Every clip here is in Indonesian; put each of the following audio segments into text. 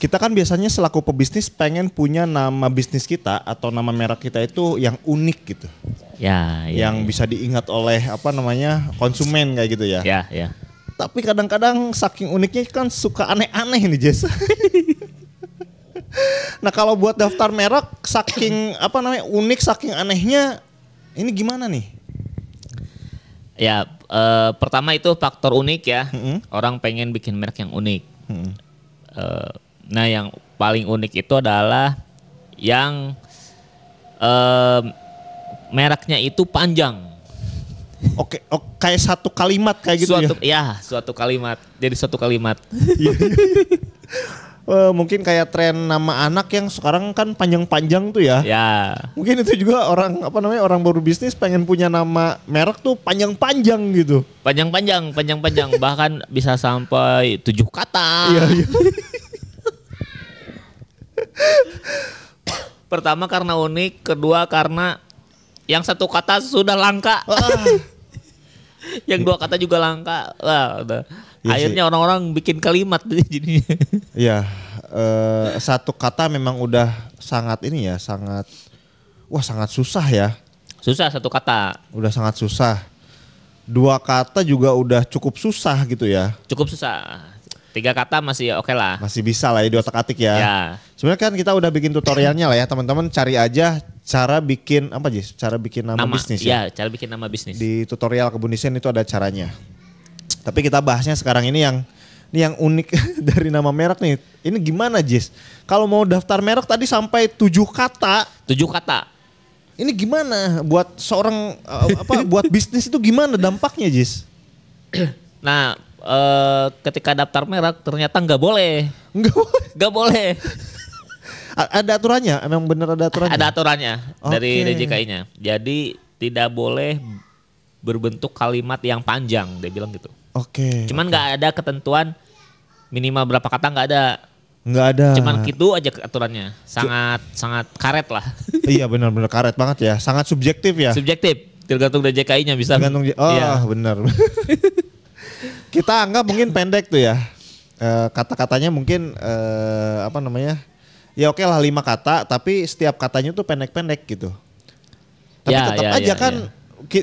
kita kan biasanya selaku pebisnis pengen punya nama bisnis kita atau nama merek kita itu yang unik gitu. Ya, yang bisa diingat oleh konsumen kayak gitu ya. Ya. Tapi kadang-kadang saking uniknya kan suka aneh-aneh nih Jess. Nah kalau buat daftar merek saking unik saking anehnya ini gimana nih? Ya, pertama itu faktor unik ya. Orang pengen bikin merek yang unik. Nah yang paling unik itu adalah yang mereknya itu panjang. Oke, kayak satu kalimat kayak gitu ya? Suatu kalimat. Jadi suatu kalimat. Mungkin kayak tren nama anak yang sekarang kan panjang-panjang tuh ya. Ya. Mungkin itu juga orang orang baru bisnis pengen punya nama merek tuh panjang-panjang gitu. Panjang-panjang, bahkan bisa sampai 7 kata. Iya. Pertama karena unik, kedua karena yang satu kata sudah langka. Yang 2 kata juga langka. Wah, udah. Ya akhirnya orang-orang bikin kalimat jadinya. Iya, satu kata memang udah sangat sangat susah ya. Susah satu kata. Udah sangat susah. 2 kata juga udah cukup susah gitu ya. Cukup susah. 3 kata masih oke lah. Masih bisa lah ya diotak-atik ya. Ya. Sebenarnya kan kita udah bikin tutorialnya lah ya, teman-teman cari aja cara bikin cara bikin nama bisnis ya. Iya, cara bikin nama bisnis. Di tutorial Kebun Desain itu ada caranya. Tapi kita bahasnya sekarang ini yang unik dari nama merek nih. Ini gimana Jis? Kalau mau daftar merek tadi sampai 7 kata. 7 kata. Ini gimana buat seorang buat bisnis itu gimana dampaknya Jis? Nah, ketika daftar merek ternyata nggak boleh. Nggak boleh. Ada aturannya? Emang bener ada aturannya? Ada aturannya dari DJKI-nya. Jadi tidak boleh berbentuk kalimat yang panjang, dia bilang gitu. Cuman nggak ada ketentuan minimal berapa kata, nggak ada. Nggak ada. Cuman gitu aja aturannya. Sangat karet lah. Iya benar-benar karet banget ya. Sangat subjektif ya. Subjektif. Tergantung DJKI-nya bisa. Benar. Kita anggap mungkin pendek tuh ya. Kata-katanya mungkin ya oke lah 5 kata, tapi setiap katanya tuh pendek-pendek gitu. Tapi tetap aja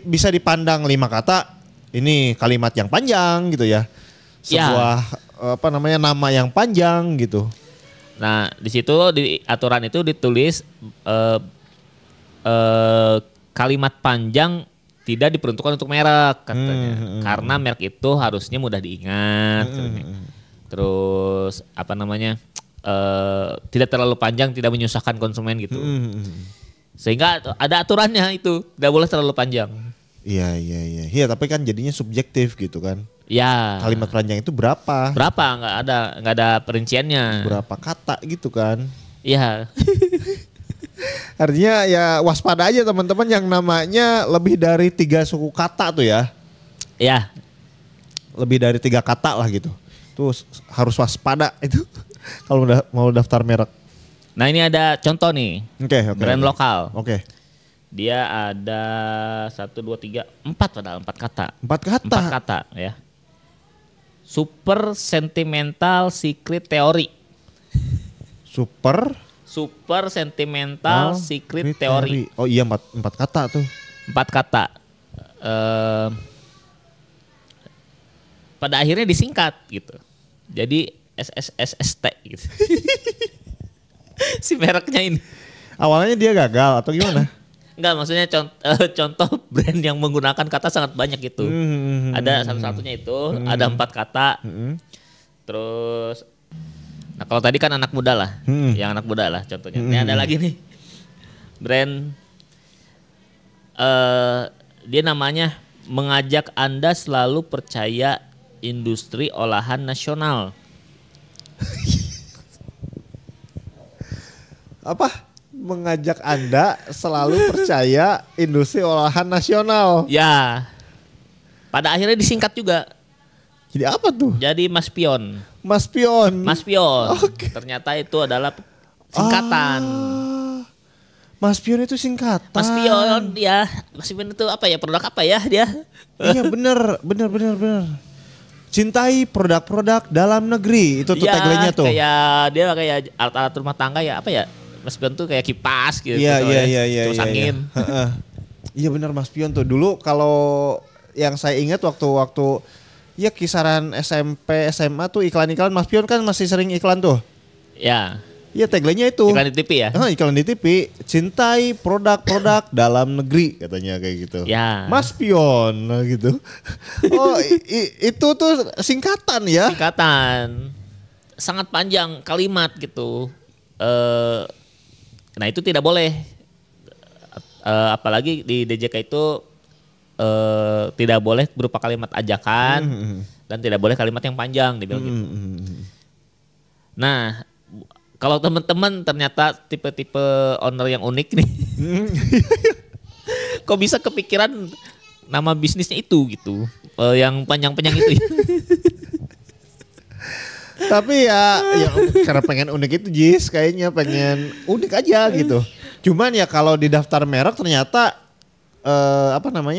bisa dipandang 5 kata. Ini kalimat yang panjang gitu ya. Sebuah nama yang panjang gitu. Nah, di situ di aturan itu ditulis kalimat panjang tidak diperuntukkan untuk merek katanya. Karena merek itu harusnya mudah diingat. Terus tidak terlalu panjang, tidak menyusahkan konsumen gitu. Sehingga ada aturannya itu, tidak boleh terlalu panjang. Iya. Iya, tapi kan jadinya subjektif gitu kan. Ya. Kalimat panjang itu berapa? Nggak ada perinciannya. Berapa kata gitu kan? Iya. Artinya ya waspada aja teman-teman yang namanya lebih dari 3 suku kata tuh ya. Iya. Lebih dari 3 kata lah gitu. Tuh harus waspada itu kalau udah mau daftar merek. Nah ini ada contoh nih. Oke. Brand lokal. Oke. Dia ada 1, 2, 3, 4 padahal 4 kata. 4 kata ya. Super Sentimental Secret Theory. Super Sentimental Secret Theory. Oh iya 4 kata tuh. 4 kata. Pada akhirnya disingkat gitu. Jadi SSSST gitu. Si mereknya ini. Awalnya dia gagal atau gimana? Enggak, maksudnya contoh brand yang menggunakan kata sangat banyak itu. Ada satu-satunya itu, ada 4 kata. Terus, nah kalau tadi kan anak muda lah, yang anak muda lah contohnya. Ini ada lagi nih, brand, dia namanya mengajak Anda selalu percaya industri olahan nasional. Apa? Mengajak Anda selalu percaya industri olahan nasional. Ya. Pada akhirnya disingkat juga. Jadi apa tuh? Jadi Mas Pion. Okay. Ternyata itu adalah singkatan. Mas Pion itu singkatan. Mas Pion dia. Mas Pion itu apa ya? Produk apa ya dia? Iya bener. cintai produk-produk dalam negeri. Itu tuh ya, tagline-nya tuh. Kayak dia kayak alat-alat rumah tangga ya apa ya? Mas Pion tuh kayak kipas gitu. Iya. Terus angin. Iya benar Mas Pion tuh. Dulu kalau yang saya ingat waktu ya kisaran SMP, SMA tuh iklan-iklan Mas Pion kan masih sering iklan tuh. Ya. Iya tagline-nya itu. Iklan di TV ya? Iklan di TV. Cintai produk-produk dalam negeri katanya kayak gitu. Ya. Mas Pion gitu. Oh itu tuh singkatan ya? Singkatan. Sangat panjang kalimat gitu. Nah itu tidak boleh. Apalagi di DJK itu tidak boleh berupa kalimat ajakan dan tidak boleh kalimat yang panjang dibilang gitu. Nah, kalau teman-teman ternyata tipe-tipe owner yang unik nih. Kok bisa kepikiran nama bisnisnya itu gitu. Yang panjang-panjang itu ya. Tapi ya karena pengen unik itu Jis, kayaknya pengen unik aja gitu. Cuman ya kalau di daftar merek ternyata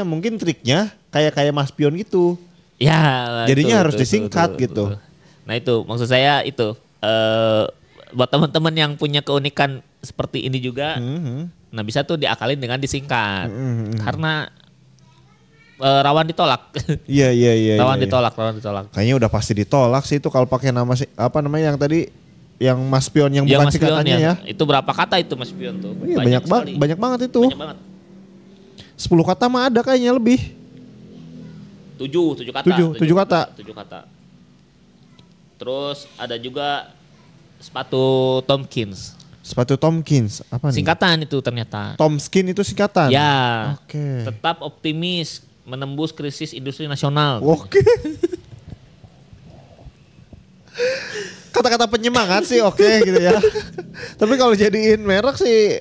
mungkin triknya kayak Mas Pion gitu. Ya. Jadinya harus disingkat gitu. Nah itu maksud saya itu. Buat teman-teman yang punya keunikan seperti ini juga, nah bisa tuh diakalin dengan disingkat, karena rawan ditolak. Iya. Rawan ditolak. Kayaknya udah pasti ditolak sih itu kalau pakai nama yang tadi yang Mas Pion yang bukan singkatannya ya. Itu berapa kata itu Mas Pion tuh? Iya, banyak banget itu. Banyak banget. 10 kata mah ada kayaknya lebih. 7 kata. 7 kata. 7 kata. Terus ada juga sepatu Tomkins. Sepatu Tomkins, apa nih? Singkatan itu ternyata. Tomskin itu singkatan? Ya. Oke. Tetap optimis menembus krisis industri nasional. Oke. Kata-kata penyemangat sih oke gitu ya. Tapi kalau jadiin merek sih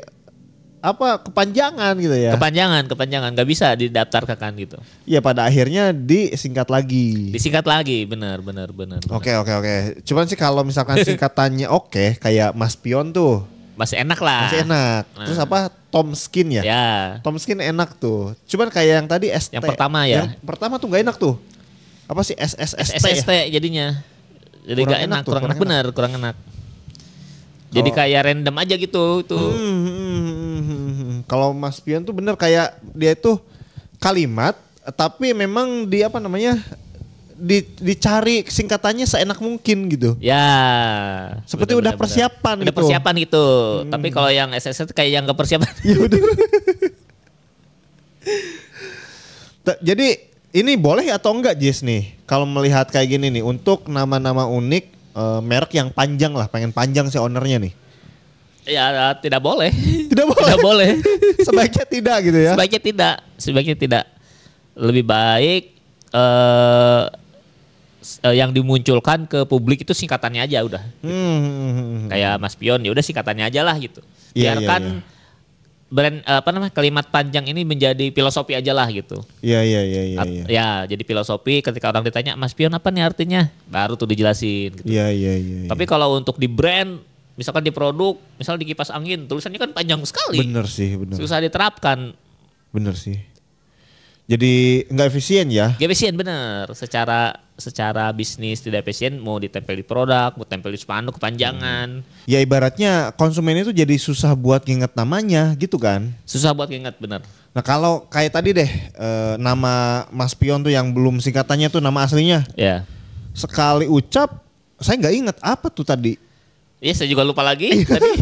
kepanjangan gitu ya. Kepanjangan nggak bisa didaftarkan gitu. Iya pada akhirnya disingkat lagi. Benar. Oke. Cuman sih kalau misalkan singkatannya kayak Mas Pion tuh masih enak lah. Masih enak. Terus Tomskin ya? Ya. Tomskin enak tuh. Cuman kayak yang tadi ST. Yang pertama ya. Yang pertama tuh gak enak tuh. Apa sih SSST ya? Jadinya. Jadi gak enak, kurang enak. Jadi kayak random aja gitu tuh. Kalau Mas Pion tuh bener kayak dia itu kalimat tapi memang dicari singkatannya seenak mungkin gitu. Ya. Seperti udah persiapan gitu. Udah persiapan gitu. Tapi kalau yang SSS kayak yang gak persiapan. Ya udah. Jadi ini boleh atau enggak Jis nih kalau melihat kayak gini nih untuk nama-nama unik merek yang panjang lah, pengen panjang si ownernya nih. Ya tidak boleh. Tidak boleh. Sebaiknya tidak gitu ya. Sebaiknya tidak. Lebih baik yang dimunculkan ke publik itu singkatannya aja udah. Gitu. Kayak Mas Pion ya udah singkatannya aja lah gitu. Biarkan brand kalimat panjang ini menjadi filosofi aja lah gitu. Iya. Ya, jadi filosofi ketika orang ditanya Mas Pion apa nih artinya? Baru tuh dijelasin gitu. Iya. Tapi kalau untuk di brand, misalkan di produk, misal di kipas angin, tulisannya kan panjang sekali. Bener sih. Susah diterapkan. Bener sih. Jadi nggak efisien ya? Gak efisien bener. Secara bisnis tidak efisien, mau ditempel di produk, mau tempel di spanduk kepanjangan. Ya ibaratnya konsumen itu jadi susah buat nginget namanya gitu kan? Susah buat nginget bener. Nah kalau kayak tadi deh nama Mas Pion tuh yang belum singkatannya tuh nama aslinya. Ya. Sekali ucap saya nggak inget apa tuh tadi. Iya saya juga lupa lagi tadi.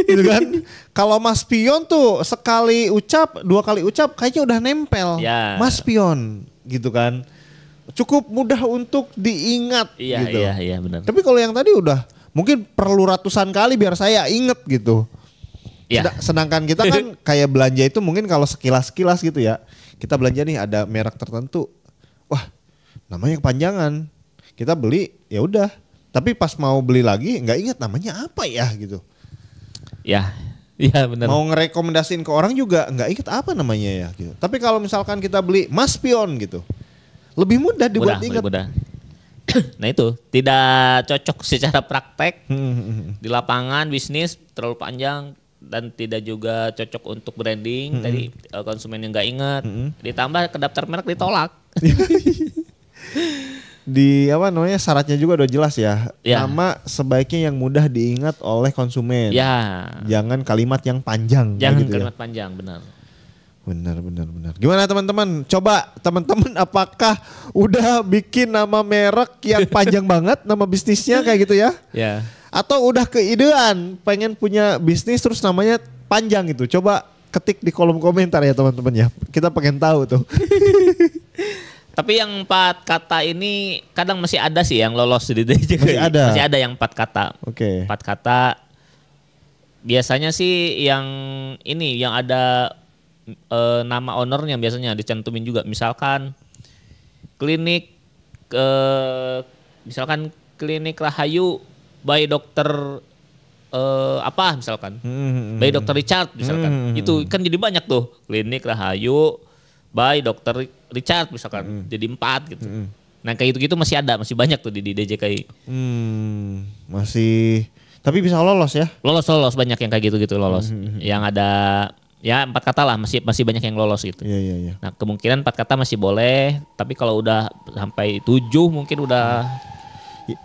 Gitu kan. Kalau Mas Pion tuh sekali ucap, 2 kali ucap kayaknya udah nempel. Ya. Mas Pion gitu kan. Cukup mudah untuk diingat Iya, gitu. Iya benar. Tapi kalau yang tadi udah mungkin perlu ratusan kali biar saya inget gitu. Ya. Sedangkan kita kan kayak belanja itu mungkin kalau sekilas-sekilas gitu ya. Kita belanja nih ada merek tertentu. Wah, namanya kepanjangan. Kita beli ya udah. Tapi pas mau beli lagi nggak ingat namanya apa ya gitu. Ya benar. Mau ngerekomendasiin ke orang juga nggak ingat apa namanya ya gitu. Tapi kalau misalkan kita beli Mas Pion gitu, lebih mudah dibuat ingat. Mudah. Nah itu tidak cocok secara praktek di lapangan bisnis terlalu panjang dan tidak juga cocok untuk branding. Tadi konsumen yang nggak ingat, ditambah ke daftar merek ditolak. di apa namanya syaratnya juga udah jelas ya. Nama sebaiknya yang mudah diingat oleh konsumen. Ya. Jangan kalimat yang panjang. Jangan gitu kalimat panjang, benar. Benar. Gimana teman-teman? Coba teman-teman apakah udah bikin nama merek yang panjang banget nama bisnisnya kayak gitu ya? Ya. Atau udah keidean pengen punya bisnis terus namanya panjang gitu. Coba ketik di kolom komentar ya teman-teman ya. Kita pengen tahu tuh. Tapi yang 4 kata ini kadang masih ada sih yang lolos di DJKI. Masih ada yang 4 kata. Oke. 4 kata. Biasanya sih yang ini yang ada nama ownernya biasanya dicantumin juga. Misalkan klinik Rahayu by dokter apa misalkan. By dokter Richard misalkan. Itu kan jadi banyak tuh. Klinik Rahayu by dokter Richard misalkan. Jadi 4 gitu. Nah kayak gitu-gitu masih banyak tuh di DJKI. Masih, tapi bisa lolos ya? Lolos banyak yang kayak gitu-gitu lolos. Yang ada ya 4 kata lah masih banyak yang lolos gitu. Iya. Nah kemungkinan 4 kata masih boleh, tapi kalau udah sampai 7 mungkin udah.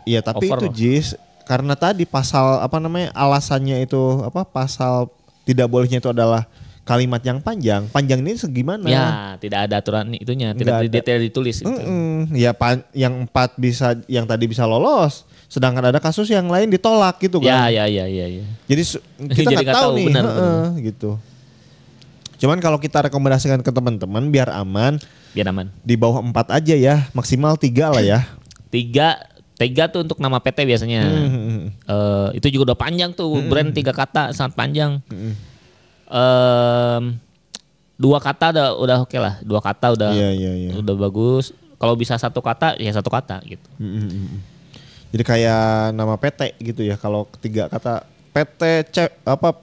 Iya tapi itu Jis, karena tadi pasal apa namanya alasannya itu apa pasal tidak bolehnya itu adalah kalimat yang panjang. Panjang ini segimana? Ya, tidak ada aturan itunya, tidak detail ditulis. Gitu. Ya yang 4 bisa, yang tadi bisa lolos, sedangkan ada kasus yang lain ditolak gitu kan? Ya. Jadi kita nggak tahu nih, benar. Gitu. Cuman kalau kita rekomendasikan ke teman-teman biar aman, di bawah 4 aja ya, maksimal 3 lah ya. 3 tuh untuk nama PT biasanya. Itu juga udah panjang tuh, brand 3 kata sangat panjang. 2 kata udah oke lah. 2 kata udah udah bagus. Kalau bisa 1 kata ya 1 kata gitu. Jadi kayak nama PT gitu ya. Kalau 3 kata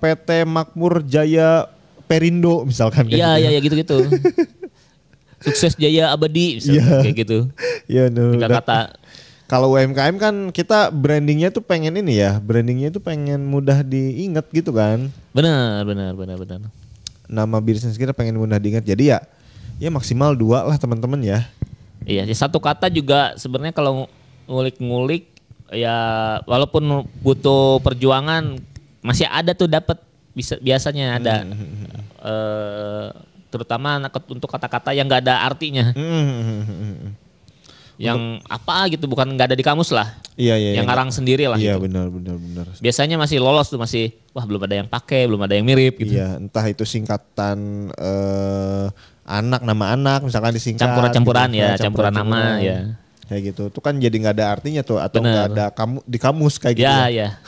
PT Makmur Jaya Perindo misalkan. Iya gitu-gitu. Sukses Jaya Abadi misalkan kayak gitu. Iya 3 kata. Kalau UMKM kan kita brandingnya tuh pengen ini ya, brandingnya tuh pengen mudah diingat gitu kan. Benar. Nama bisnis kita pengen mudah diingat, jadi ya maksimal 2 lah teman-teman ya. Iya, 1 kata juga sebenarnya kalau ngulik-ngulik ya walaupun butuh perjuangan masih ada tuh dapat biasanya ada. Terutama untuk kata-kata yang nggak ada artinya. Yang apa gitu bukan nggak ada di kamus lah. Iya. Yang ngarang sendiri lah. Iya gitu. benar. Biasanya masih lolos tuh wah belum ada yang pakai, belum ada yang mirip gitu. Iya, entah itu singkatan nama anak misalkan disingkat. Campuran gitu, ya, campuran nama ya. Kayak gitu. Itu kan jadi nggak ada artinya tuh atau nggak ada di kamus kayak gitu. Iya.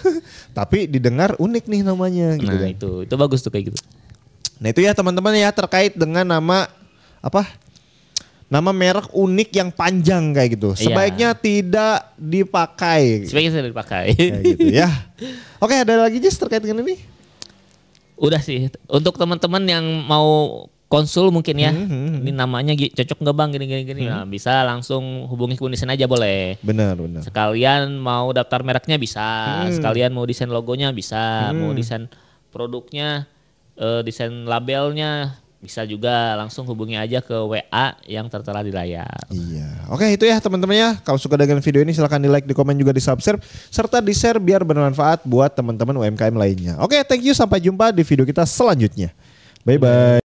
Tapi didengar unik nih namanya gitu kan. Itu bagus tuh kayak gitu. Nah itu ya teman-teman ya terkait dengan nama merek unik yang panjang kayak gitu. Sebaiknya tidak dipakai. Kayak gitu ya. Oke, ada lagi Jess terkait dengan ini? Udah sih. Untuk teman-teman yang mau konsul mungkin ya. Ini namanya cocok nggak bang gini. Nah, bisa langsung hubungi Kunisen aja boleh. Benar. Sekalian mau daftar mereknya bisa. Sekalian mau desain logonya bisa. Mau desain produknya, desain labelnya. Bisa juga langsung hubungi aja ke WA yang tertera di layar. Iya. Oke itu ya teman-teman ya. Kalau suka dengan video ini silahkan di like, di komen juga di subscribe. Serta di share biar bermanfaat buat teman-teman UMKM lainnya. Oke thank you, sampai jumpa di video kita selanjutnya. Bye-bye.